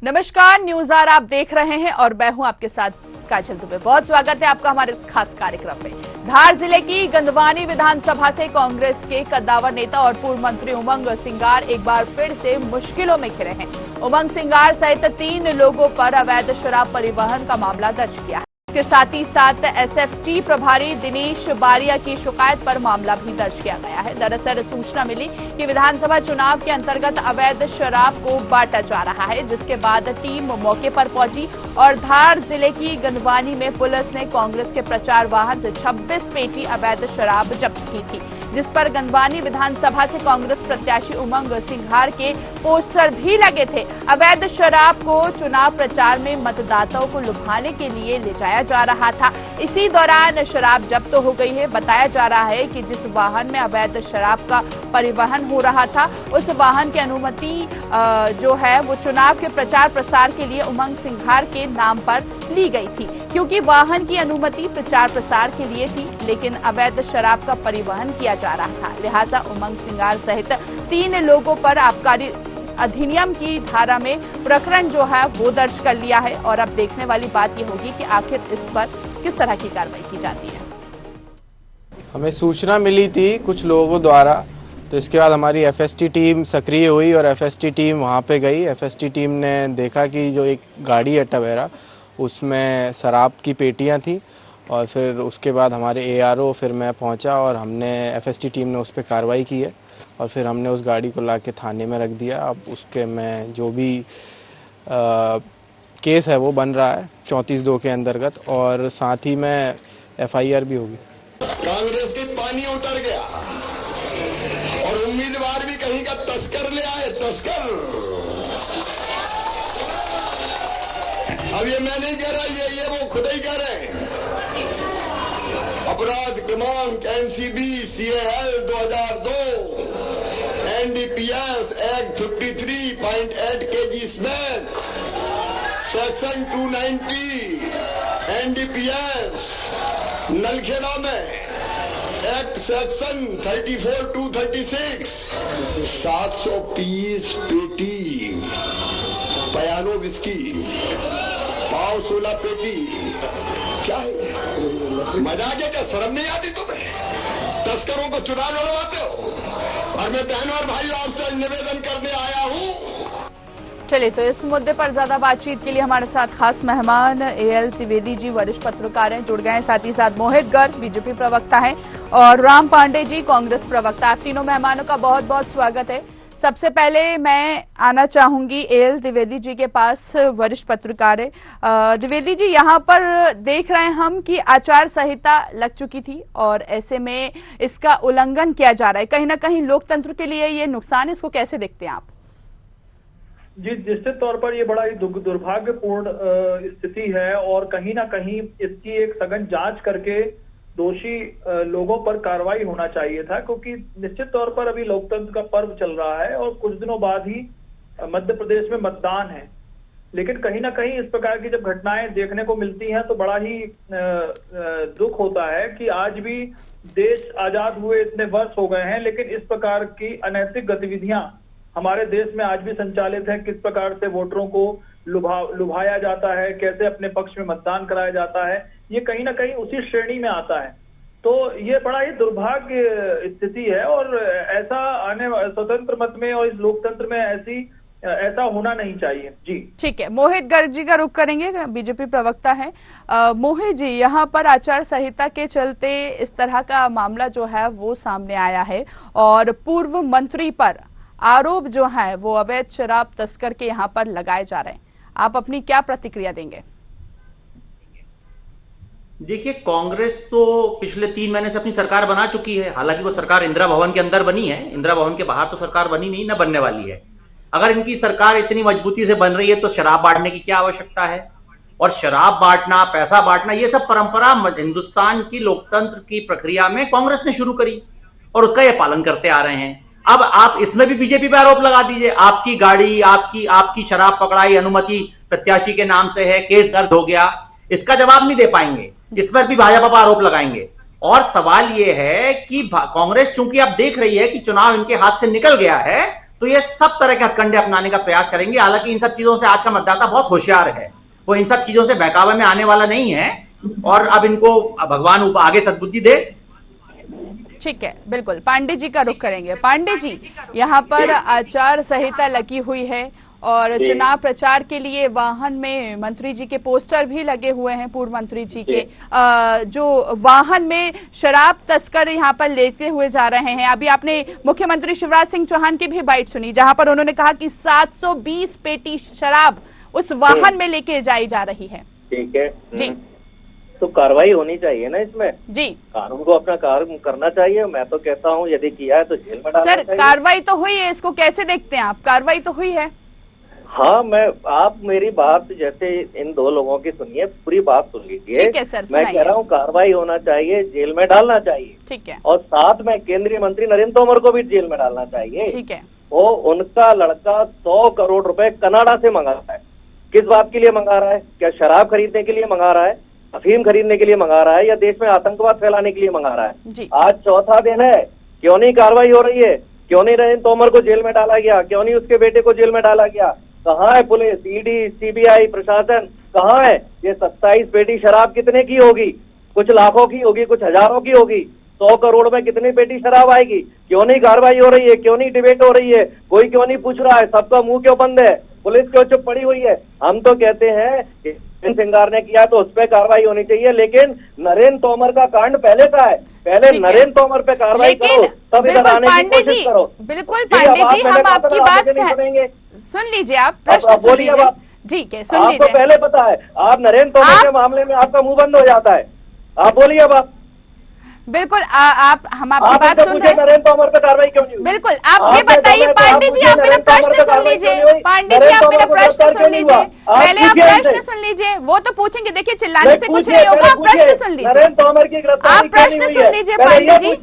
नमस्कार, news are आप देख रहे हैं और मैं हूं आपके साथ काजल दुबे। बहुत स्वागत है आपका हमारे इस खास कार्यक्रम में। धार जिले की गंधवानी विधानसभा से कांग्रेस के कद्दावर नेता और पूर्व मंत्री उमंग सिंगार एक बार फिर से मुश्किलों में घिरे हैं। उमंग सिंगार सहित 3 लोगों पर अवैध शराब परिवहन का मामला दर्ज किया है। इसके साथ ही एसएफटी प्रभारी दिनेश बारिया की शिकायत पर मामला भी दर्ज किया गया है। दरअसल सूचना मिली कि विधानसभा चुनाव के अंतर्गत अवैध शराब को बांटा जा रहा है, जिसके बाद टीम मौके पर पहुंची और धार जिले की गंधवानी में पुलिस ने कांग्रेस के प्रचार वाहन से 26 पेटी अवैध शराब जब्त की थी, जिस पर गंधवानी विधानसभा से कांग्रेस प्रत्याशी उमंग सिंगार के पोस्टर भी लगे थे। अवैध शराब को चुनाव प्रचार में मतदाताओं को लुभाने के लिए ले जाया जा रहा था। इसी दौरान शराब जब्त हो गई है। बताया जा रहा है कि जिस वाहन में अवैध शराब का परिवहन हो रहा था, उस वाहन की अनुमति जो है वो चुनाव के प्रचार प्रसार के लिए उमंग सिंगार के नाम पर ली गई थी, क्योंकि वाहन की अनुमति प्रचार प्रसार के लिए थी, लेकिन अवैध शराब का परिवहन किया जा रहा था। लिहाजा उमंग सिंगार सहित 3 लोगों पर आबकारी अधिनियम की धारा में प्रकरण जो है वो दर्ज कर लिया है। और अब देखने वाली बात ये होगी कि आखिर इस पर किस तरह की कार्रवाई की जाती है। हमें सूचना मिली थी कुछ लोगों द्वारा, तो इसके बाद हमारी एफएसटी टीम सक्रिय हुई और एफएसटी टीम वहाँ पे गई। एफएसटी टीम ने देखा कि जो एक गाड़ी है टवेरा, उसमें शराब की पेटियाँ थी और फिर उसके बाद हमारे एआरओ फिर मैं पहुँचा और हमने एफएसटी टीम ने उस पर कार्रवाई की है और फिर हमने उस गाड़ी को लाके थाने में रख दिया। अब उसके में जो भी केस है वो बन रहा है 34(2) के अंतर्गत, और साथ ही में एफआईआर भी होगी। कांग्रेस की पानी उतर गया और उम्मीदवार भी कहीं का तस्कर ले आए। तस्कर, अब ये मैं नहीं कह रहा, ये वो खुद ही कह रहे हैं। अपराध क्रमांक NCB CAL 2002, NDPS act 53.8 kg smack, section 290 NDPS Nalkheda में एक्ट सेक्शन 34(2)36 720 पेटी पयानो विस्की, पाव 16 पेटी। क्या है मजाक है क्या? शर्म नहीं आती तुम्हें? तस्करों को चुनाव लड़वाते हो। और मैं बहनों और भाइयों आपसे निवेदन करने आया हूँ। चलिए, तो इस मुद्दे पर ज्यादा बातचीत के लिए हमारे साथ खास मेहमान एएल त्रिवेदी जी, वरिष्ठ पत्रकार हैं, जुड़ गए हैं। साथ ही साथ मोहित गर्ग, बीजेपी प्रवक्ता हैं, और राम पांडे जी, कांग्रेस प्रवक्ता। आप तीनों मेहमानों का बहुत बहुत स्वागत है। सबसे पहले मैं आना चाहूंगी एएल त्रिवेदी जी के पास, वरिष्ठ पत्रकार है। त्रिवेदी जी, यहाँ पर देख रहे हैं हम कि आचार संहिता लग चुकी थी और ऐसे में इसका उल्लंघन किया जा रहा है। कहीं ना कहीं लोकतंत्र के लिए ये नुकसान है, इसको कैसे देखते हैं आप? जी, निश्चित तौर पर ये बड़ा ही दुर्भाग्यपूर्ण स्थिति है और कहीं ना कहीं इसकी एक सघन जांच करके दोषी लोगों पर कार्रवाई होना चाहिए था, क्योंकि निश्चित तौर पर अभी लोकतंत्र का पर्व चल रहा है और कुछ दिनों बाद ही मध्य प्रदेश में मतदान है। लेकिन कहीं ना कहीं इस प्रकार की जब घटनाएं देखने को मिलती हैं तो बड़ा ही दुख होता है कि आज भी देश आजाद हुए इतने वर्ष हो गए हैं, लेकिन इस प्रकार की अनैतिक गतिविधियां हमारे देश में आज भी संचालित है। किस प्रकार से वोटरों को लुभाया जाता है, कैसे अपने पक्ष में मतदान कराया जाता है, ये कहीं ना कहीं उसी श्रेणी में आता है। तो ये बड़ा ही दुर्भाग्य स्थिति है और ऐसा आने स्वतंत्र मत में और इस लोकतंत्र में ऐसा होना नहीं चाहिए। जी ठीक है, मोहित गर्ग जी का रुख करेंगे, बीजेपी प्रवक्ता है। मोहित जी, यहाँ पर आचार संहिता के चलते इस तरह का मामला जो है वो सामने आया है और पूर्व मंत्री पर आरोप जो है वो अवैध शराब तस्कर के यहाँ पर लगाए जा रहे हैं। आप अपनी क्या प्रतिक्रिया देंगे? देखिए, कांग्रेस तो पिछले 3 महीने से अपनी सरकार बना चुकी है। हालांकि वो सरकार इंदिरा भवन के अंदर बनी है, इंदिरा भवन के बाहर तो सरकार बनी नहीं, न बनने वाली है। अगर इनकी सरकार इतनी मजबूती से बन रही है तो शराब बांटने की क्या आवश्यकता है? और शराब बांटना, पैसा बांटना, ये सब परंपरा हिंदुस्तान की लोकतंत्र की प्रक्रिया में कांग्रेस ने शुरू करी और उसका ये पालन करते आ रहे हैं। अब आप इसमें भी बीजेपी पे आरोप लगा दीजिए, आपकी गाड़ी, आपकी शराब पकड़ाई, अनुमति प्रत्याशी के नाम से है, केस दर्ज हो गया, इसका जवाब नहीं दे पाएंगे, इस पर भी भाजपा पर आरोप लगाएंगे। और सवाल यह है कि कांग्रेस चूंकि अब देख रही है कि चुनाव इनके हाथ से निकल गया है, तो ये सब तरह के हथकंडे अपनाने का प्रयास करेंगे। हालांकि इन सब चीजों से आज का मतदाता बहुत होशियार है, वो इन सब चीजों से बहकावे में आने वाला नहीं है, और अब इनको भगवान आगे सद्बुद्धि दे। ठीक है, बिल्कुल पांडे जी का रुख करेंगे। पांडे जी, यहाँ पर आचार संहिता लगी हुई है और चुनाव प्रचार के लिए वाहन में मंत्री जी के पोस्टर भी लगे हुए हैं, पूर्व मंत्री जी के, जो वाहन में शराब तस्कर यहाँ पर लेते हुए जा रहे हैं। अभी आपने मुख्यमंत्री शिवराज सिंह चौहान की भी बाइट सुनी, जहां पर उन्होंने कहा कि 720 पेटी शराब उस वाहन में लेके जाई जा रही है। ठीक है जी, तो कार्रवाई होनी चाहिए ना इसमें। जी, कानून को अपना कार्य करना चाहिए। मैं तो कहता हूँ यदि किया है तो जेल में डालना सर चाहिए। कार्रवाई तो हुई है, इसको कैसे देखते हैं आप? कार्रवाई तो हुई है। हाँ, आप मेरी बात जैसे इन दो लोगों की सुनिए, पूरी बात सुन लीजिए। ठीक है सर, मैं सुनाइए। कह रहा हूँ कार्रवाई होना चाहिए, जेल में डालना चाहिए। ठीक है, और साथ में केंद्रीय मंत्री नरेंद्र तोमर को भी जेल में डालना चाहिए। ठीक है। वो उनका लड़का 100 करोड़ रुपए कनाडा से मंगा रहा है। किस बात के लिए मंगा रहा है? क्या शराब खरीदने के लिए मंगा रहा है, अफीम खरीदने के लिए मंगा रहा है, या देश में आतंकवाद फैलाने के लिए मंगा रहा है? जी। आज चौथा दिन है, क्यों नहीं कार्रवाई हो रही है? क्यों नहीं नरेंद्र तोमर को जेल में डाला गया? क्यों नहीं उसके बेटे को जेल में डाला गया? कहाँ है पुलिस, ईडी, सीबीआई, प्रशासन कहाँ है? ये 27 पेटी शराब कितने की होगी? कुछ लाखों की होगी, कुछ हजारों की होगी। 100 करोड़ में कितनी पेटी शराब आएगी? क्यों नहीं कार्रवाई हो रही है? क्यों नहीं डिबेट हो रही है? कोई क्यों नहीं पूछ रहा है? सबका मुंह क्यों बंद है? पुलिस क्यों चुप पड़ी हुई है? हम तो कहते हैं सिंगार ने किया तो उस पर कार्रवाई होनी चाहिए, लेकिन नरेंद्र तोमर का कांड पहले का है। पहले नरेंद्र तोमर पे कार्रवाई करो, तब इधर आने की कोशिश करो। बिल्कुल पांडे जी, हम आपकी बात सुन लीजिए, आप प्रश्न सुन लीजिए। ठीक है, सुन लीजिए। आपको पहले पता है, आप नरेंद्र तोमर के मामले में आपका मुंह बंद हो जाता है। आप बोलिए अब आप। बिल्कुल, हम आपकी बात सुन रहे हैं। नरेंद्र तोमर पे कार्रवाई क्यों नहीं हुई? बिल्कुल, आप ये बताइए पांडे जी, आप मेरा प्रश्न सुन लीजिए। पांडे जी, आप मेरा प्रश्न सुन लीजिए। पहले आप प्रश्न सुन लीजिए, वो तो पूछेंगे। देखिए, चिल्लाने से कुछ नहीं होगा, आप प्रश्न सुन लीजिए। नरेंद्र तोमर की आप प्रश्न सुन लीजिए पांडे जी,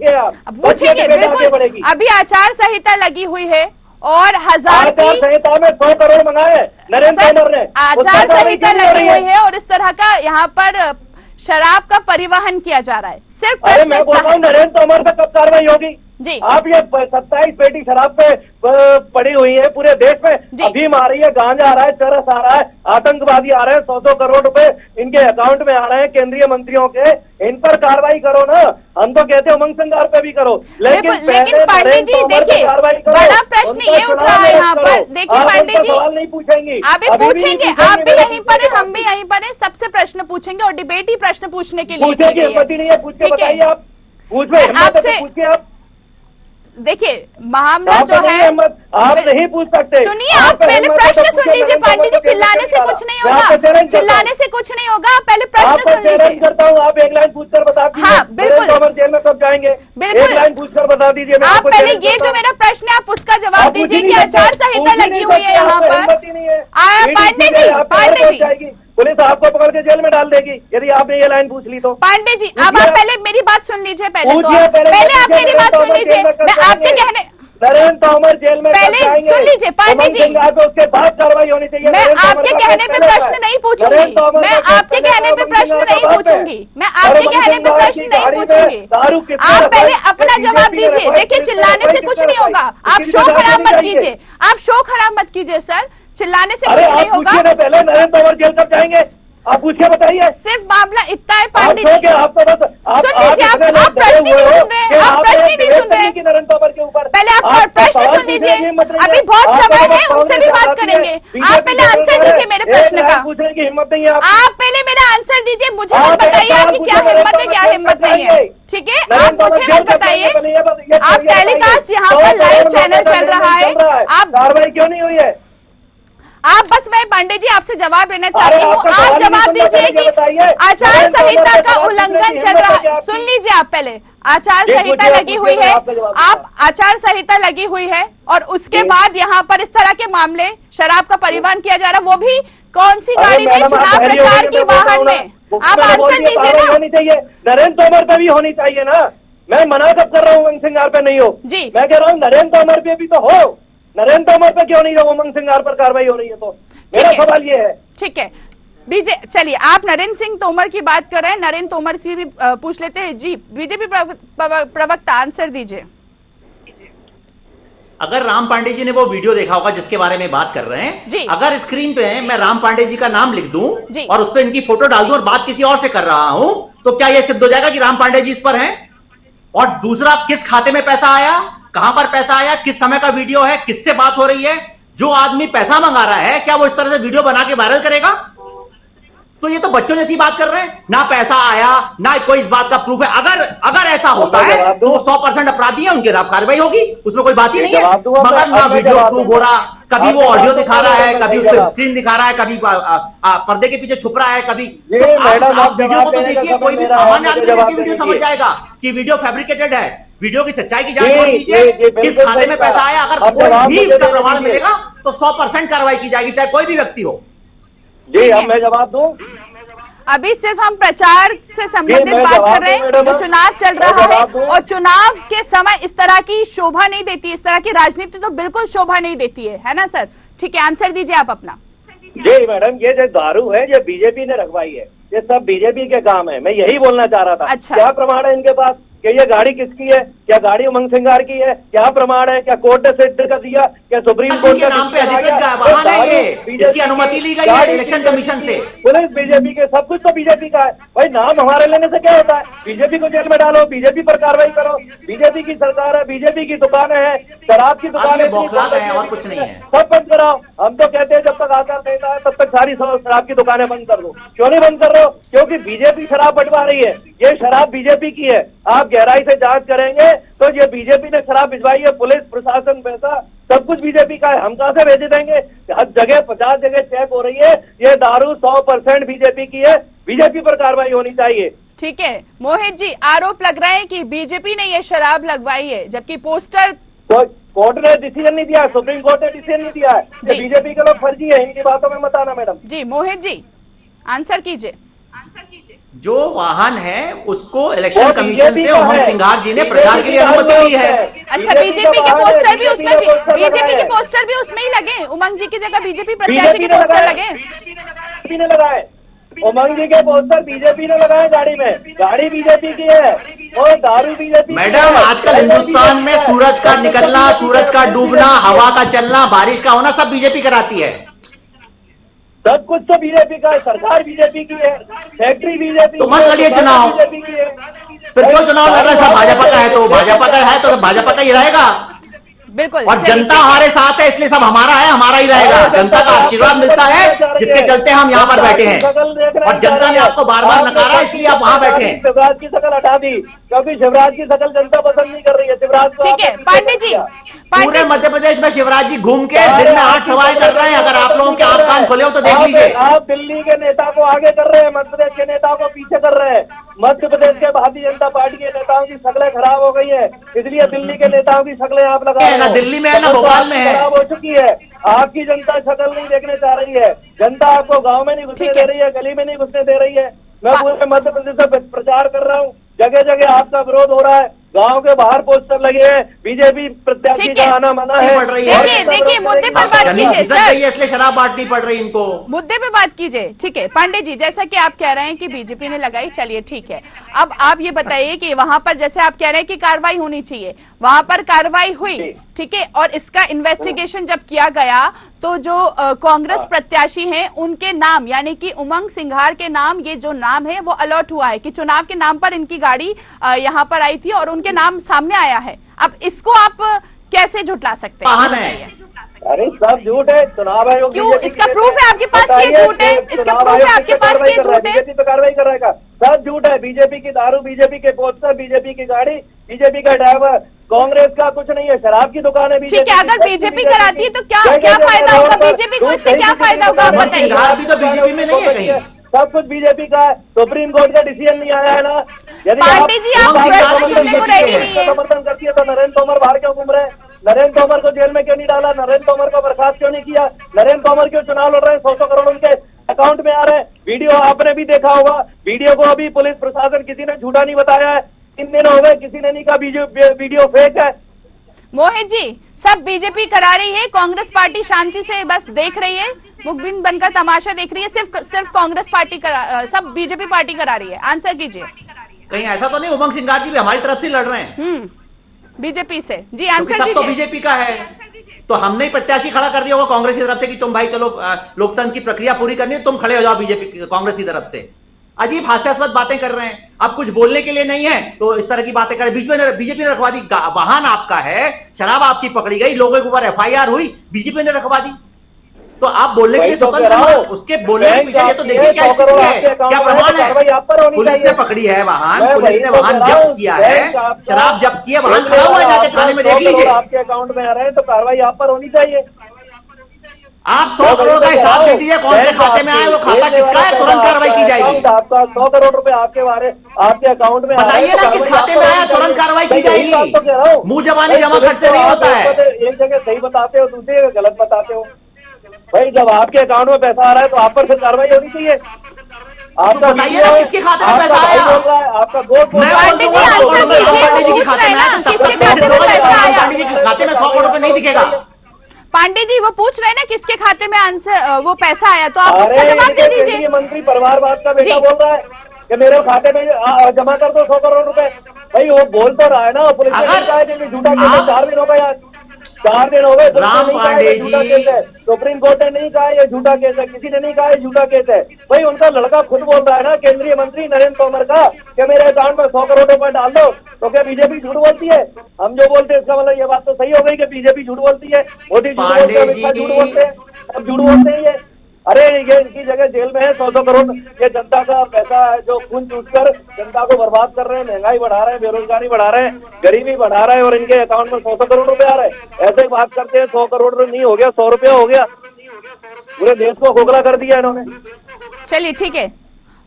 पूछेंगे। बिल्कुल, अभी आचार संहिता लगी हुई है और हजार की संहिता में 100 करोड़ मंगाए नरेंद्र तोमर ने। आचार संहिता लगी हुई है और इस तरह का यहाँ पर शराब का परिवहन किया जा रहा है। सिर्फ अरे मैं बोल रहा हूँ नरेंद्र तोमर पे कब कार्रवाई होगी? जी, आप ये 27 पेटी शराब पे पड़ी हुई है पूरे देश में। अफीम आ रही है, गांजा आ रहा है, चरस आ रहा है, आतंकवादी आ रहे हैं, 100 करोड़ रुपए इनके अकाउंट में आ रहे हैं केंद्रीय मंत्रियों के। इन पर कार्रवाई करो ना। हम तो कहते हैं उमंग संगार पे भी करो, लेकिन पांडे जी देखिए, बड़ा प्रश्न ये उठ रहा है यहाँ पर। देखिए पांडे जी, सवाल नहीं पूछेंगे, आप भी पूछेंगे, आप भी यहीं पर है, हम भी यहीं पर है, सबसे प्रश्न पूछेंगे और डिबेट ही प्रश्न पूछने के लिए पूछेगी। हिम्मत ही नहीं है, पूछ के बताइए आप। आपसे पूछिए आप। देखिए, मामला जो है, आप नहीं पूछ सकते। सुनिए, आप पहले प्रश्न सुन लीजिए पांडे जी। चिल्लाने से कुछ नहीं होगा, चिल्लाने से कुछ नहीं होगा। आप पहले प्रश्न सुन लीजिए। करता हूँ, आप एक लाइन पूछकर बता दीजिए। हाँ, बिल्कुल। तोमर जेल में कब जाएंगे? बिल्कुल, एक लाइन पूछकर बता दीजिए। आप पहले ये जो मेरा प्रश्न है, आप उसका जवाब दीजिए कि आचार संहिता लगी हुई है यहाँ पर। पांडे जी, पांडे जी, पुलिस आपको पकड़ के जेल में डाल देगी यदि आपने ये लाइन पूछ ली तो। पांडे जी, अब आप पहले मेरी बात सुन लीजिए। पहले आप मेरी बात सुन लीजिए। मैं आपके कहने नरेंद्र तोमर जेल में पहले सुन लीजिए पांडे जी, उसके बाद कार्रवाई होनी चाहिए। मैं आपके कहने पे प्रश्न नहीं पूछूंगी, मैं आपके कहने पे प्रश्न नहीं पूछूंगी, मैं आपके कहने पे प्रश्न नहीं पूछूंगी। आप पहले अपना जवाब दीजिए। देखिए, चिल्लाने से कुछ नहीं होगा। आप शो खराब मत कीजिए, आप शो खराब मत कीजिए सर। चिल्लाने से कुछ नहीं होगा। पहले नरेंद्र तोमर जेल कब जाएंगे? आप पूछिए, बताइए। सिर्फ मामला इतना है पांडे जी। आप तो बस सुन लीजिए, आप प्रश्न ही नहीं सुन रहे, आप प्रश्न ही नहीं सुन रहे। नरेंद्र तोमर के ऊपर पहले आप प्रश्न सुन लीजिए, अभी बहुत समय है, उनसे भी बात करेंगे। आप पहले आंसर दीजिए मेरे प्रश्न का। पूछने की हिम्मत नहीं है आप पहले मेरा आंसर दीजिए। मुझे मत बताइए आपकी क्या हिम्मत है, क्या हिम्मत नहीं है। ठीक है, आप मुझे मत बताइए। आप टेलीकास्ट यहाँ पर लाइव चैनल चल रहा है, आप कार्रवाई क्यों नहीं हुई है? आप बस, मैं पांडे जी आपसे जवाब लेना चाहती हूँ। आप जवाब दीजिए कि आचार संहिता का उल्लंघन चल रहा है। सुन लीजिए, आप पहले आचार संहिता लगी हुई है, आप आचार संहिता लगी हुई है और उसके बाद यहाँ पर इस तरह के मामले, शराब का परिवहन किया जा रहा है, वो भी कौन सी गाड़ी में, चुनाव प्रचार की वाहन में। आप आंसर दीजिए ना। होनी चाहिए, नरेंद्र तोमर पे भी होनी चाहिए ना। मैं मना कब कर रहा हूँ उमंग सिंगार पे नहीं हो जी। मैं कह रहा हूँ नरेंद्र तोमर पे भी तो हो। नरेंद्र तोमर पे क्यों नहीं हो? उमंग सिंगार पर कार्रवाई हो रही है तो मेरा सवाल ये है। ठीक है, बीजेपी, चलिए आप नरेंद्र सिंह तोमर की बात कर रहे हैं, नरेंद्र तोमर से भी पूछ लेते हैं। जी, बीजेपी प्रवक्ता, आंसर दीजिए। अगर राम पांडे जी ने वो वीडियो देखा होगा जिसके बारे में बात कर रहे जी। हैं, अगर स्क्रीन पे मैं राम पांडे जी का नाम लिख दूं जी। और उस पर इनकी फोटो डाल दूं और बात किसी और से कर रहा हूं, तो क्या यह सिद्ध हो जाएगा कि राम पांडे जी इस पर हैं? और दूसरा, किस खाते में पैसा आया, कहां पर पैसा आया, किस समय का वीडियो है, किससे बात हो रही है? जो आदमी पैसा मंगा रहा है, क्या वो इस तरह से वीडियो बना के वायरल करेगा? तो ये तो बच्चों जैसी बात कर रहे हैं। ना पैसा आया, ना कोई इस बात का प्रूफ है। अगर ऐसा होता है तो 100% अपराधी है, उनके खिलाफ कार्रवाई होगी, उसमें कोई बात ही नहीं है। मगर ना वीडियो प्रूफ हो रहा, कभी वो ऑडियो दिखा रहा है, कभी उस पर स्क्रीन दिखा रहा है, कभी पर्दे के पीछे छुप रहा है, कभी तो आप वीडियो को तो देखिए, कोई भी सामान्य आदमी देख के वीडियो समझ जाएगा कि वीडियो फैब्रिकेटेड है। वीडियो की सच्चाई की जांच कर लीजिए, किस खाते में पैसा आया। अगर कोई भी इसका प्रमाण मिलेगा तो 100% कार्रवाई की जाएगी, चाहे कोई भी व्यक्ति हो। जी, अब मैं जवाब दूं। अभी सिर्फ हम प्रचार से संबंधित बात कर रहे हैं, जो चुनाव चल रहा है, और चुनाव के समय इस तरह की शोभा नहीं देती, इस तरह की राजनीति तो बिल्कुल शोभा नहीं देती है ना सर? ठीक है, आंसर दीजिए आप अपना। जी मैडम, ये जो दारू है ये बीजेपी ने रखवाई है, ये सब बीजेपी के काम है। मैं यही बोलना चाह रहा था। अच्छा। क्या प्रमाण है इनके पास कि ये गाड़ी किसकी है? क्या गाड़ी उमंग सिंगार की है? क्या प्रमाण है? क्या कोर्ट ने सिद्ध कर दिया? क्या सुप्रीम कोर्ट के नाम पे अधिकृत वाहन है ये, इसकी अनुमति ली गई है इलेक्शन कमीशन से। पुलिस बीजेपी के, सब कुछ तो बीजेपी का है भाई। नाम हमारे लेने से क्या होता है? बीजेपी को जेल में डालो, बीजेपी पर कार्रवाई करो। बीजेपी की सरकार है, बीजेपी की दुकानें हैं, शराब की दुकानें है और कुछ नहीं है। सब बंद कराओ। हम तो कहते हैं जब तक आचार संहिता है तब तक सारी शराब की दुकानें बंद कर दो। क्यों नहीं बंद कर रहे हो? क्योंकि बीजेपी शराब बंटवा रही है। ये शराब बीजेपी की है। आप गहराई से जांच करेंगे तो ये बीजेपी ने शराब भिजवाई है। पुलिस प्रशासन, पैसा सब कुछ बीजेपी का है। हम कहां से भेज देंगे? हर जगह 50 जगह चेक हो रही है। ये दारू 100% बीजेपी की है। बीजेपी पर कार्रवाई होनी चाहिए। ठीक है मोहित जी, आरोप लग रहे हैं कि बीजेपी ने ये शराब लगवाई है, जबकि पोस्टर कोर्ट ने डिसीजन नहीं दिया, सुप्रीम कोर्ट ने डिसीजन नहीं दिया है। बीजेपी के लोग फर्जी है, इनकी बातों में मत आना मैडम। जी मोहित जी, आंसर कीजिए। जो वाहन है उसको इलेक्शन कमीशन से उमंग सिंघार जी ने प्रचार के लिए अनुमति दी है। अच्छा, बीजेपी के पोस्टर भी उसमें, बीजेपी के पोस्टर भी उसमें ही लगे? उमंग जी की जगह बीजेपी प्रत्याशी के पोस्टर लगे? बीजेपी ने लगाए। उमंग जी के पोस्टर बीजेपी ने लगाए गाड़ी में। गाड़ी बीजेपी की है और दारू बीजेपी। मैडम, आजकल हिंदुस्तान में सूरज का निकलना, सूरज का डूबना, हवा का चलना, बारिश का होना सब बीजेपी कराती है। सब कुछ तो बीजेपी का है। सरकार बीजेपी की है, फैक्ट्री बीजेपी। तो मत लड़िए चुनाव। बीजेपी की है। फिर क्यों चुनाव लड़ रहे हैं? सब भाजपा का है तो भाजपा का है तो भाजपा का ही रहेगा। बिल्कुल। और जनता हमारे साथ है, इसलिए सब हमारा है, हमारा ही रहेगा। जनता का आशीर्वाद मिलता है, जिसके चलते हम यहाँ पर बैठे हैं। और जनता ने आपको बार बार नकारा, इसलिए आप वहाँ बैठे हैं। शिवराज की शकल हटा दी, क्योंकि शिवराज की शकल जनता पसंद नहीं कर रही है। शिवराज को ठीक है पांडे जी, पूरे मध्य प्रदेश में शिवराज जी घूम के दिन में 8 सवाल कर रहे हैं। अगर आप लोगों के आप कान खोले हो तो देख लीजिए। आप दिल्ली के नेता को आगे कर रहे हैं, मध्य प्रदेश के नेताओं को पीछे कर रहे हैं। मध्य प्रदेश के भारतीय जनता पार्टी के नेताओं की शक्लें खराब हो गई है, इसलिए दिल्ली के नेताओं की शक्लें आप लगा रहे हैं। ना दिल्ली में है ना भोपाल में है। खराब हो चुकी है। आपकी जनता शक्ल नहीं देखने चाह रही है। जनता आपको गांव में नहीं घुसने दे रही है, गली में नहीं घुसने दे रही है। मैं पूरे मध्य प्रदेश से प्रचार कर रहा हूँ, जगह जगह आपका विरोध हो रहा है। गांव के बाहर पोस्टर लगे हैं, बीजेपी प्रत्याशी का आना मना है। देखिए मुद्दे पर बात कीजिए सर, इसलिए शराब बांटनी पड़ रही इनको। मुद्दे पे बात कीजिए। ठीक है पांडे जी, जैसा कि आप कह रहे हैं कि बीजेपी ने लगाई, चलिए ठीक है। अब आप ये बताइए कि वहां पर जैसे आप कह रहे हैं कि कार्रवाई होनी चाहिए, वहां पर कार्रवाई हुई, ठीक है, और इसका इन्वेस्टिगेशन जब किया गया तो जो कांग्रेस प्रत्याशी हैं उनके नाम, यानी कि उमंग सिंघार के नाम, ये जो नाम है वो अलर्ट हुआ है कि चुनाव के नाम पर इनकी गाड़ी यहाँ पर आई थी और उनके नाम सामने आया है। अब इसको आप कैसे झुटला सकते हैं? अरे सब झूठ है। चुनाव आयोग क्यों? इसका प्रूफ है आपके पास कि झूठ है? इसका प्रूफ है आपके पास कि झूठ है? बीजेपी पे कार्रवाई कर रहेगा। सब झूठ है। बीजेपी की दारू, बीजेपी के पोस्टर, बीजेपी की गाड़ी, बीजेपी का ड्राइवर। कांग्रेस का कुछ नहीं है। शराब की दुकान है। ठीक है, अगर बीजेपी कराती है तो क्या फायदा होगा? बीजेपी को इससे क्या फायदा होगा आप बताइए। भी तो बीजेपी में नहीं है कहीं। सब कुछ बीजेपी का है। सुप्रीम कोर्ट का डिसीजन नहीं आया है ना। यदि पांडे जी आप प्रश्न सुनने को रेडी नहीं है। समर्थन करती है तो नरेंद्र तोमर बाहर क्यों घूम रहे हैं? नरेंद्र तोमर को जेल में क्यों नहीं डाला? नरेंद्र तोमर को बर्खास्त क्यों नहीं किया? नरेंद्र तोमर क्यों चुनाव लड़ रहे हैं? 100 करोड़ उनके अकाउंट में आ रहे हैं। वीडियो आपने भी देखा होगा। वीडियो को अभी पुलिस प्रशासन किसी ने झूठा नहीं बताया है। 3 दिन हो गए, किसी ने नहीं कहा वीडियो फेक है। मोहित जी, सब बीजेपी करा रही है, कांग्रेस पार्टी शांति से बस देख रही है, मुखबिन बनकर तमाशा देख रही है। सिर्फ कांग्रेस पार्टी सब बीजेपी पार्टी करा रही है। आंसर कीजिए। कहीं ऐसा तो नहीं उमंग सिंघार जी भी हमारी तरफ से लड़ रहे हैं? बीजेपी से। जी क्योंकि आंसर सब तो दीजिए। बीजेपी का है, तो हमने ही प्रत्याशी खड़ा कर दिया होगा कांग्रेस की तरफ से कि तुम भाई चलो लोकतंत्र की प्रक्रिया पूरी करनी है, तुम खड़े हो जाओ बीजेपी कांग्रेस की तरफ से। अजीब हास्यास्पद बातें कर रहे हैं। अब कुछ बोलने के लिए नहीं है तो इस तरह की बातें करें। बीजेपी ने रखवा दी, वाहन आपका है, शराब आपकी पकड़ी गई, लोगों के ऊपर एफआईआर हुई, बीजेपी ने रखवा दी, तो आप बोलने के लिए स्वतंत्र हैं। उसके बोलने के पीछे ये तो देखिए क्या स्थिति है, क्या प्रमाण है। पुलिस ने पकड़ी है वाहन, पुलिस ने वाहन जब्त किया है, शराब जब्त की है, वाहन खड़ा हुआ है, जाके थाने में देख लीजिए। आपके अकाउंट में आ रहे हैं तो कार्रवाई आप पर होनी चाहिए। आप 100 करोड़ का हिसाब दे दीजिए, कौन से खाते में आए, वो खाता किसका है, तुरंत कार्रवाई की जाएगी। आपका 100 करोड़ रुपए आपके अकाउंट में बताइए ना किस खाते में आया, तुरंत कार्रवाई की जाएगी। मुंह जबानी जमा खर्च से नहीं होता है। एक जगह सही बताते हो, दूसरी जगह गलत बताते हो। भाई जब आपके अकाउंट में पैसा आ रहा है तो आप पर फिर कार्रवाई होनी चाहिए। आपका बताइए ना किसके खाते में पैसा आया। आपका गोद पांडे जी आंसर कीजिए, पूछ रहे हैं ना किसके खाते में पैसा आया। पांडे जी के खाते में 100 करोड़ रुपए नहीं दिखेगा। पांडे जी वो पूछ रहे हैं ना किसके खाते में आंसर वो पैसा आया, तो आप उसका जवाब दे दीजिए। केंद्रीय मंत्री परिवारवाद का बेटा बोल रहा है कि मेरे खाते में जमा कर दो 100 करोड़ रुपए। भाई वो बोल तो रहा है ना, पुलिस ने कहा है कि झूठा केस है। 4 दिन हो गए, 4 दिन हो गए, राम पांडे झूठा केस है। सुप्रीम कोर्ट ने नहीं कहा ये झूठा केस है, किसी ने नहीं कहा ये झूठा केस है। भाई उनका लड़का खुद बोल रहा है ना, केंद्रीय मंत्री नरेंद्र तोमर का, कि मेरे अकाउंट में 100 करोड़ रुपए डाल दो। तो क्या बीजेपी झूठ बोलती है? हम जो बोलते हैं इसका मतलब ये बात तो सही हो गई कि बीजेपी झूठ बोलती है, मोदी झूठ बोलते हैं, अमित शाह झूठ बोलते हैं, अब झूठ बोलते हैं ये। अरे ये इनकी जगह जेल में है। 100 करोड़ ये जनता का पैसा है जो खून चूसकर जनता को बर्बाद कर रहे हैं, महंगाई बढ़ा रहे हैं, बेरोजगारी बढ़ा रहे हैं, गरीबी बढ़ा रहे हैं, और इनके अकाउंट में 100 करोड़ रुपए आ रहे हैं। ऐसे बात करते हैं 100 करोड़ नहीं हो गया, 100 रुपया हो गया, पूरे देश को खोखला कर दिया इन्होंने। चलिए ठीक है,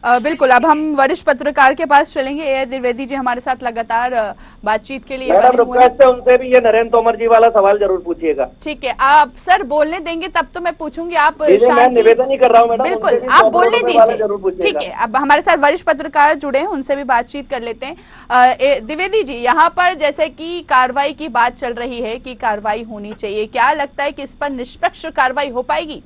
बिल्कुल। अब हम वरिष्ठ पत्रकार के पास चलेंगे। ए द्विवेदी जी हमारे साथ लगातार बातचीत के लिए बने हुए हैं। उनसे भी ये नरेंद्र तोमर जी वाला सवाल जरूर पूछिएगा। ठीक है, आप सर बोलने देंगे तब तो मैं पूछूंगी। आप मैं निवेदन ही कर रहा हूँ मैडम, बिल्कुल आप बोलने दीजिए। ठीक है, अब हमारे साथ वरिष्ठ पत्रकार जुड़े हैं, उनसे भी बातचीत कर लेते हैं। द्विवेदी जी, यहाँ पर जैसे कि कार्रवाई की बात चल रही है कि कार्रवाई होनी चाहिए, क्या लगता है कि इस पर निष्पक्ष कार्रवाई हो पाएगी?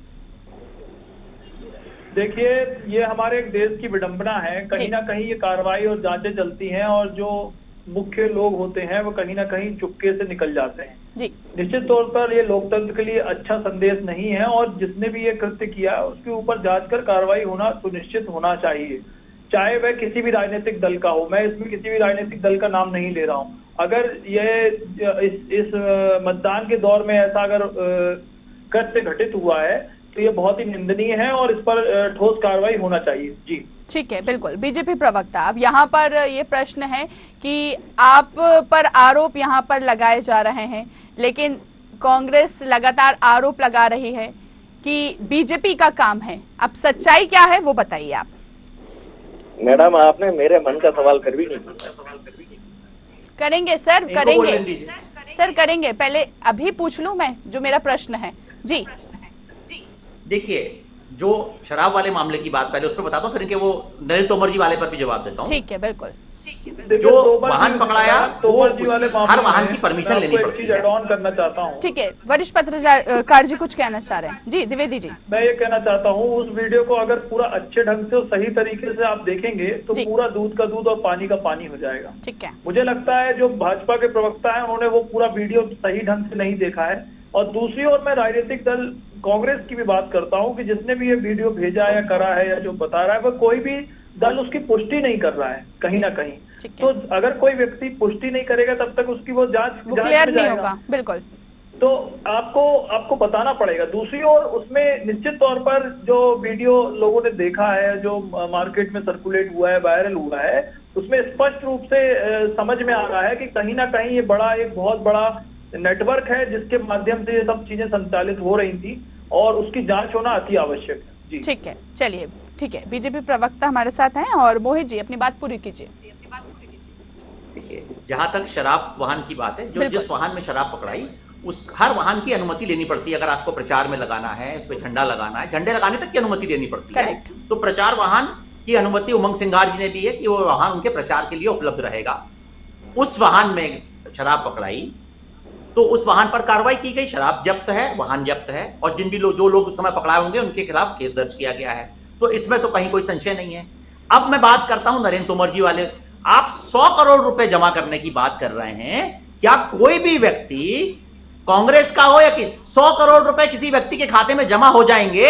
देखिए, ये हमारे एक देश की विडंबना है। कहीं ना कहीं ये कार्रवाई और जांचें चलती हैं और जो मुख्य लोग होते हैं वो कहीं ना कहीं चुपके से निकल जाते हैं। जी। निश्चित तौर पर ये लोकतंत्र के लिए अच्छा संदेश नहीं है, और जिसने भी ये कृत्य किया उसके ऊपर जांच कर कार्रवाई होना सुनिश्चित होना चाहिए, चाहे वह किसी भी राजनीतिक दल का हो। मैं इसमें किसी भी राजनीतिक दल का नाम नहीं ले रहा हूँ। अगर ये इस मतदान के दौर में ऐसा अगर कृत्य घटित हुआ है तो ये बहुत ही निंदनीय है और इस पर ठोस कार्रवाई होना चाहिए। जी ठीक है, बिल्कुल। बीजेपी प्रवक्ता, अब यहाँ पर ये प्रश्न है कि आप पर आरोप यहाँ पर लगाए जा रहे हैं, लेकिन कांग्रेस लगातार आरोप लगा रही है कि बीजेपी का काम है। अब सच्चाई क्या है वो बताइए आप। मैडम आपने मेरे मन का सवाल फिर भी नहीं किया। करेंगे सर, करेंगे सर, करेंगे। पहले अभी पूछ लूं मैं जो मेरा प्रश्न है। जी देखिए, जो शराब वाले मामले की बात पहले उस पर बताता हूँ, फिर इनके वो नरेंद्र तोमर जी वाले पर भी जवाब देता हूँ। ठीक है, बिल्कुल। जो वाहन पकड़ाया हर वाहन की परमिशन लेनी पड़ती है। ऐड ऑन करना चाहता हूँ। ठीक है, वरिष्ठ पत्रकार जी कुछ कहना चाह रहे हैं। जी द्विवेदी जी। मैं ये कहना चाहता हूँ, उस वीडियो को अगर पूरा अच्छे ढंग से और सही तरीके से आप देखेंगे तो पूरा दूध का दूध और पानी का पानी हो जाएगा। ठीक है, मुझे लगता है जो भाजपा के प्रवक्ता है उन्होंने वो पूरा वीडियो सही ढंग से नहीं देखा है। और दूसरी ओर मैं राजनीतिक दल कांग्रेस की भी बात करता हूं कि जिसने भी ये वीडियो भेजा है या करा है या जो बता रहा है वह कोई भी दल उसकी पुष्टि नहीं कर रहा है कहीं ना कहीं। तो अगर कोई व्यक्ति पुष्टि नहीं करेगा तब तक उसकी वो जांच क्लियर नहीं होगा। बिल्कुल, तो आपको बताना पड़ेगा। दूसरी ओर उसमें निश्चित तौर पर जो वीडियो लोगों ने देखा है, जो मार्केट में सर्कुलेट हुआ है, वायरल हुआ है, उसमें स्पष्ट रूप से समझ में आ रहा है कि कहीं ना कहीं ये एक बहुत बड़ा नेटवर्क है जिसके माध्यम से ये सब चीजें संचालित हो रही थी और उसकी जांच होना अति आवश्यक है। जी ठीक है, चलिए ठीक है। बीजेपी प्रवक्ता हमारे साथ हैं और मोहित जी अपनी बात पूरी कीजिए। देखिए, जहां तक शराब वाहन की बात है, जो जिस वाहन में शराब पकड़ाई उस हर वाहन की अनुमति लेनी पड़ती है। अगर आपको प्रचार में लगाना है, इस पे झंडा लगाना है, झंडे लगाने तक की अनुमति लेनी पड़ती है। तो प्रचार वाहन की अनुमति उमंग सिंघार जी ने दी है कि वो वाहन उनके प्रचार के लिए उपलब्ध रहेगा। उस वाहन में शराब पकड़ाई तो उस वाहन पर कार्रवाई की गई, शराब जब्त है, वाहन जब्त है, और जिन भी जो लोग उस समय पकड़ाए होंगे उनके खिलाफ केस दर्ज किया गया है। तो इसमें तो कहीं कोई संशय नहीं है। अब मैं बात करता हूं नरेंद्र तोमर जी वाले। आप 100 करोड़ रुपए जमा करने की बात कर रहे हैं, क्या कोई भी व्यक्ति कांग्रेस का हो या 100 करोड़ रुपए किसी व्यक्ति के खाते में जमा हो जाएंगे,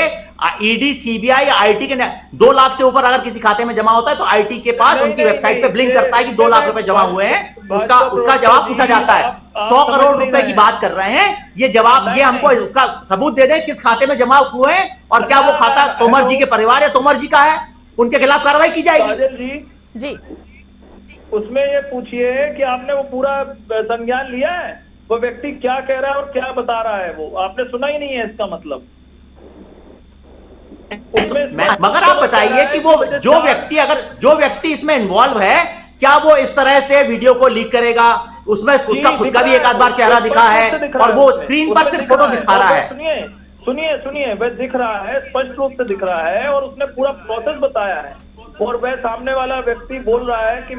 ईडी, सीबीआई या आईटी के 2 लाख से ऊपर अगर किसी खाते में जमा होता है तो आईटी के पास उनकी वेबसाइट पे ब्लिंक करता है कि 2 लाख रुपए जमा हुए हैं, उसका जवाब पूछा जाता है। 100 करोड़ रुपए की बात कर रहे हैं, ये जवाब, ये हमको उसका सबूत दे दें किस खाते में जमा हुए हैं और क्या वो खाता तोमर जी के परिवार या तोमर जी का है, उनके खिलाफ कार्रवाई की जाएगी। जी, उसमें ये पूछिए कि आपने वो पूरा संज्ञान लिया है, वो व्यक्ति क्या कह रहा है और क्या बता रहा है, वो आपने सुना ही नहीं है, इसका मतलब। मगर आप बताइए कि वो जो व्यक्ति इसमें इन्वॉल्व है, क्या वो इस तरह से वीडियो को लीक करेगा? उसमें उसका खुद का भी एक आध बार चेहरा दिखा है और वो स्क्रीन पर सिर्फ फोटो दिखा रहा है। सुनिए वह दिख रहा है, स्पष्ट रूप से दिख रहा है और उसने पूरा प्रोसेस बताया है। और वह सामने वाला व्यक्ति बोल रहा है कि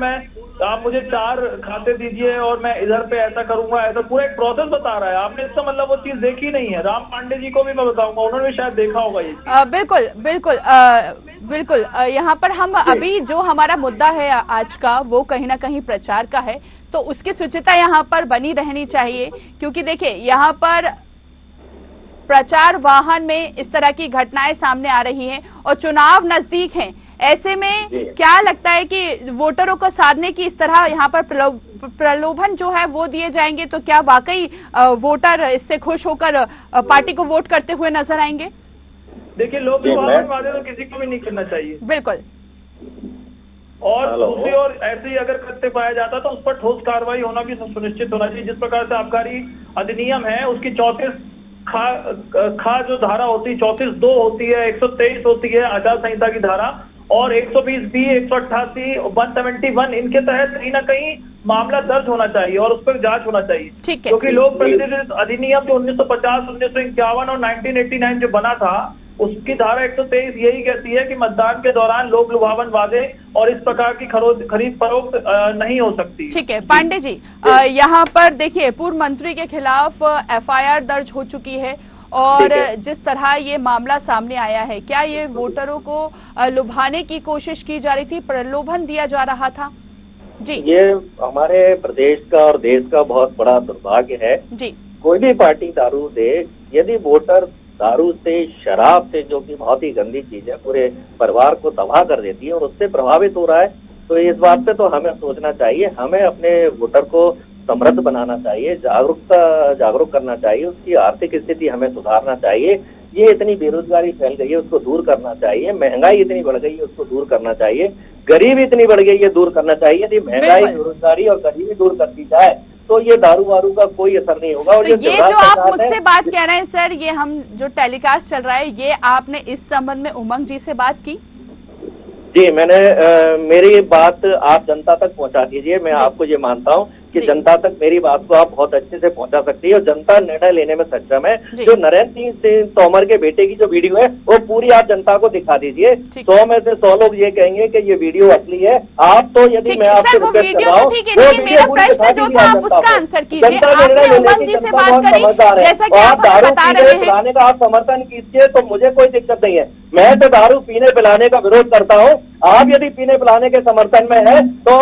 आप मुझे 4 खाते दीजिए और मैं इधर पे ऐसा करूंगा, ऐसा पूरा एक प्रोसेस बता रहा है। आपने इसका मतलब वो चीज देखी नहीं है। राम पांडे जी को भी मैं बताऊंगा, उन्होंने भी शायद देखा होगा ये। बिल्कुल यहाँ पर हम अभी जो हमारा मुद्दा है आज का, वो कहीं ना कहीं प्रचार का है, तो उसकी शुचिता यहाँ पर बनी रहनी चाहिए। क्योंकि देखिए, यहाँ पर प्रचार वाहन में इस तरह की घटनाएं सामने आ रही हैं और चुनाव नजदीक हैं। ऐसे में क्या लगता है कि वोटरों को साधने की इस तरह यहाँ पर प्रलोभन जो है वो दिए जाएंगे, तो क्या वाकई वोटर इससे खुश होकर पार्टी को वोट करते हुए नजर आएंगे? देखिए, लोग वादे तो किसी को भी नहीं करना चाहिए। बिल्कुल। और दूसरी ओर ऐसे ही अगर करते पाया जाता तो उस पर ठोस कार्रवाई होना भी सुनिश्चित होना चाहिए। जिस प्रकार से आबकारी अधिनियम है, उसकी 34 खा जो धारा होती है, 34(2) होती है, 123 होती है आचार संहिता की धारा, और 120B, 188, 171, इनके तहत कहीं ना कहीं मामला दर्ज होना चाहिए और उस पर जांच होना चाहिए। क्योंकि लोक प्रतिनिधित्व अधिनियम जो 1950, 1951 और 1989 जो बना था, उसकी धारा 123 यही कहती है कि मतदान के दौरान लोक लुभावन वादे और इस प्रकार की खरीद फरोख्त नहीं हो सकती। ठीक है पांडे जी, यहाँ पर देखिए, पूर्व मंत्री के खिलाफ FIR दर्ज हो चुकी है और जिस तरह ये मामला सामने आया है, क्या ये वोटरों को लुभाने की कोशिश की जा रही थी, प्रलोभन दिया जा रहा था? जी, ये हमारे प्रदेश का और देश का बहुत बड़ा दुर्भाग्य है। जी, कोई भी पार्टी दारू दे, यदि वोटर दारू से, शराब से, जो कि बहुत ही गंदी चीज है, पूरे परिवार को तबाह कर देती है और उससे प्रभावित हो रहा है, तो इस बात पे तो हमें सोचना चाहिए। हमें अपने वोटर को समृद्ध बनाना चाहिए, जागरूक करना चाहिए, उसकी आर्थिक स्थिति हमें सुधारना चाहिए। ये इतनी बेरोजगारी फैल गई है, उसको दूर करना चाहिए। महंगाई इतनी बढ़ गई है, उसको दूर करना चाहिए। गरीबी इतनी बढ़ गई है, दूर करना चाहिए। यदि महंगाई, बेरोजगारी और गरीबी दूर कर दी जाए तो ये दारू वारू का कोई असर नहीं होगा। और तो ये जो आप मुझसे बात कह रहे हैं सर, ये हम जो टेलीकास्ट चल रहा है, ये आपने इस संबंध में उमंग जी से बात की? जी, मैंने मेरी बात आप जनता तक पहुंचा दीजिए। मैं आपको ये मानता हूं कि जनता तक मेरी बात को आप बहुत अच्छे से पहुंचा सकती है और जनता निर्णय लेने में सक्षम है। जो नरेंद्र सिंह तोमर के बेटे की जो वीडियो है, वो पूरी आप जनता को दिखा दीजिए। 100 में से 100 लोग ये कहेंगे कि ये वीडियो असली है। आप तो यदि मैं आपसे रिक्वेस्ट कर रहा हूं, मेरा प्रश्न जो था आप उसका आंसर कीजिए। आपने उमंग जी से बात करी, जैसा कि आप बता रहे हैं, पिलाने का आप समर्थन कीजिए तो मुझे कोई दिक्कत नहीं है। मैं तो दारू पीने पिलाने का विरोध करता हूँ। आप यदि पीने पिलाने के समर्थन में है तो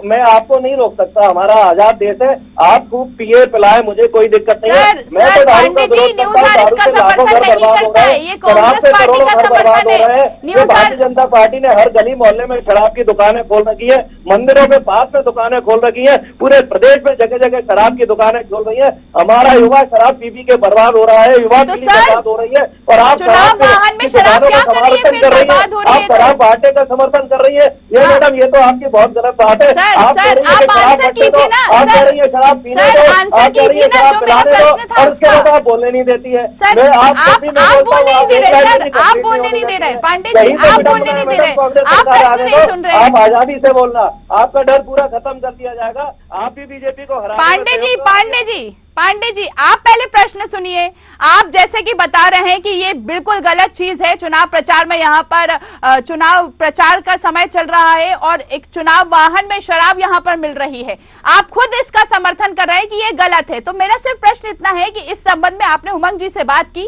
मैं आपको नहीं रोक सकता। हमारा आजाद देश है, आप खूब पिए पिलाए, मुझे कोई दिक्कत नहीं है। मैं तो दारू का विरोध करता हूँ। इसका समर्थन नहीं करता है, ये कांग्रेस पार्टी का समर्थन है। भारतीय जनता पार्टी ने हर गली मोहल्ले में शराब की दुकानें खोल रखी है, मंदिरों के पास में दुकानें खोल रखी है, पूरे प्रदेश में जगह जगह शराब की दुकानें खोल रही है। हमारा युवा शराब पी के बर्बाद हो रहा है, युवा पीढ़ी बर्बाद हो रही है। और आप चुनाव वाहन में शराब क्या कर रही है, फिर बर्बाद हो रही है? आप शराब बांटने का समर्थन कर रही है। ये मैडम, ये तो आपकी बहुत गलत बात है। सर आप आंसर कीजिए ना, आप कह रही है शराब पीने दो, आंसर कीजिए ना, जो मेरा प्रश्न था उसका। आप बोलने नहीं देती है सर, आप बोलने नहीं दे रहे सर, आप बोलने नहीं दे रहे पांडे जी, आप बोलने नहीं दे रहे, आप प्रश्न नहीं सुन रहे। आप आजादी से बोलना, आपका डर पूरा खत्म कर दिया जाएगा। आप भी बीजेपी को हरा। पांडे जी, आप पहले प्रश्न सुनिए। आप जैसे कि बता रहे हैं कि ये बिल्कुल गलत चीज है, चुनाव प्रचार में यहाँ पर चुनाव प्रचार का समय चल रहा है और एक चुनाव वाहन में शराब यहाँ पर मिल रही है। आप खुद इसका समर्थन कर रहे हैं कि ये गलत है। तो मेरा सिर्फ प्रश्न इतना है कि इस संबंध में आपने उमंग जी से बात की?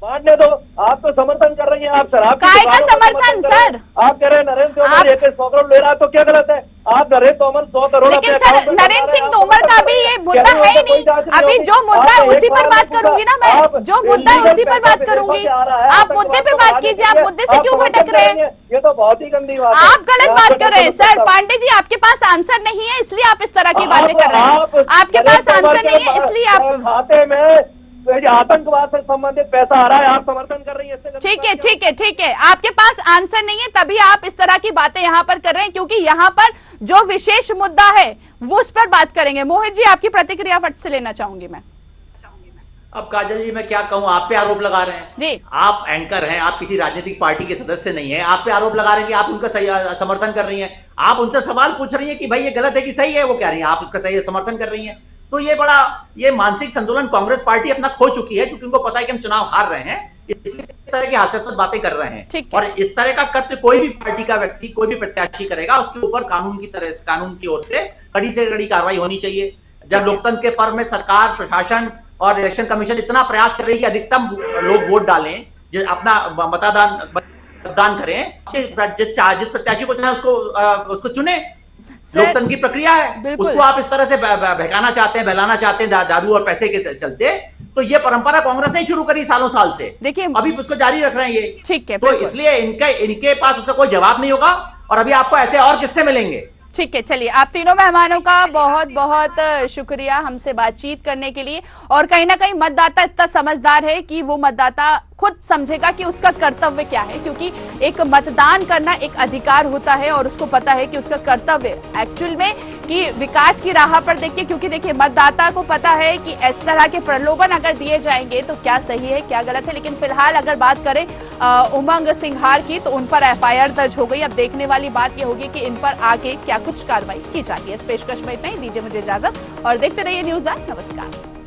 बांटने दो। आप तो समर्थन कर रही हैं, आप शराब की काय का दुकानों समर्थन कर रहे हैं। सर? आप कह रहे हैं नरेंद्र तोमर 100 करोड़ ले रहा है, तो क्या गलत है? आप नरेंद्र तोमर 100 करोड़ लेकिन अपने सर account में नरेंद्र बना सिंह रहे हैं, तोमर आप का समर्थन भी कर ये रहे हैं। मुद्दा क्या है ही कोई नहीं। जांच अभी होगी? जो मुद्दा है आप उसी एक पर बार बात पूछा, करूंगी ना मैं, आप जो मुद्दा है illegal उसी पर पैसा बात विदेशों करूंगी। से आ रहा है, आप मुद्दे पे बात कीजिए, आप मुद्दे से क्यों भटक रहे हैं? ये तो बहुत ही गंदी बात है। आप गलत मैं बात आपको कर रहे हैं समझ सर। सकता हूं। पांडे जी आपके पास आंसर नहीं है इसलिए आप इस तरह की बातें कर रहे हैं। आपके पास आंसर नहीं है इसलिए आप खाते में आतंकवाद से संबंधित पैसा आ रहा है, आप समर्थन कर रही है। ठीक है ठीक है ठीक है, आपके पास आंसर नहीं है तभी आप इस तरह की बातें यहाँ पर कर रहे हैं, क्योंकि यहाँ पर जो विशेष मुद्दा है वो उस पर बात करेंगे। मोहित जी आपकी प्रतिक्रिया फट से लेना चाहूंगी मैं। अब काजल जी मैं क्या कहूं, आप पे आरोप लगा रहे हैं जी। आप एंकर हैं, आप किसी राजनीतिक पार्टी के सदस्य नहीं है, आप पे आरोप लगा रहे हैं कि आप उनका सही समर्थन कर रही हैं। आप उनसे सवाल पूछ रही हैं कि भाई ये गलत है कि सही है, वो कह रही हैं आप उसका सही समर्थन कर रही हैं। तो ये मानसिक संतुलन कांग्रेस पार्टी अपना खो चुकी है, क्योंकि उनको पता है कि हम चुनाव हार रहे हैं, इसलिए इस तरह की हास्यास्पद बातें कर रहे हैं। और इस तरह का कथ्य कोई भी पार्टी का व्यक्ति, कोई भी प्रत्याशी करेगा, उसके ऊपर कानून की ओर से कड़ी से कड़ी कार्रवाई होनी चाहिए। जब लोकतंत्र के पर्व में सरकार, प्रशासन और इलेक्शन कमीशन इतना प्रयास कर रही है कि अधिकतम लोग वोट डालें, अपना मतदान करें, जिस प्रत्याशी को चाहे उसको चुने। लोकतंत्र की प्रक्रिया है, उसको आप इस तरह से बहकाना चाहते हैं, बहलाना चाहते हैं दारू और पैसे के चलते। तो ये परंपरा कांग्रेस ने शुरू करी सालों साल से, देखिए अभी उसको जारी रख रहे हैं ये। ठीक है, तो इसलिए इनके पास उसका कोई जवाब नहीं होगा, और अभी आपको ऐसे और किस्से मिलेंगे। ठीक है, चलिए आप तीनों मेहमानों का बहुत बहुत शुक्रिया हमसे बातचीत करने के लिए। और कहीं ना कहीं मतदाता इतना समझदार है कि वो मतदाता खुद समझेगा कि उसका कर्तव्य क्या है, क्योंकि एक मतदान करना एक अधिकार होता है और उसको पता है कि उसका कर्तव्य एक्चुअल में कि विकास की राह पर देखिए, क्योंकि देखिए मतदाता को पता है कि इस तरह के प्रलोभन अगर दिए जाएंगे तो क्या सही है क्या गलत है। लेकिन फिलहाल अगर बात करें उमंग सिंघार की, तो उन पर FIR दर्ज हो गई। अब देखने वाली बात यह होगी कि इन पर आगे क्या कुछ कार्रवाई की जाती है। इस पेशकश में इतना ही, दीजिए मुझे इजाजत और देखते रहिए न्यूज़ 8। नमस्कार।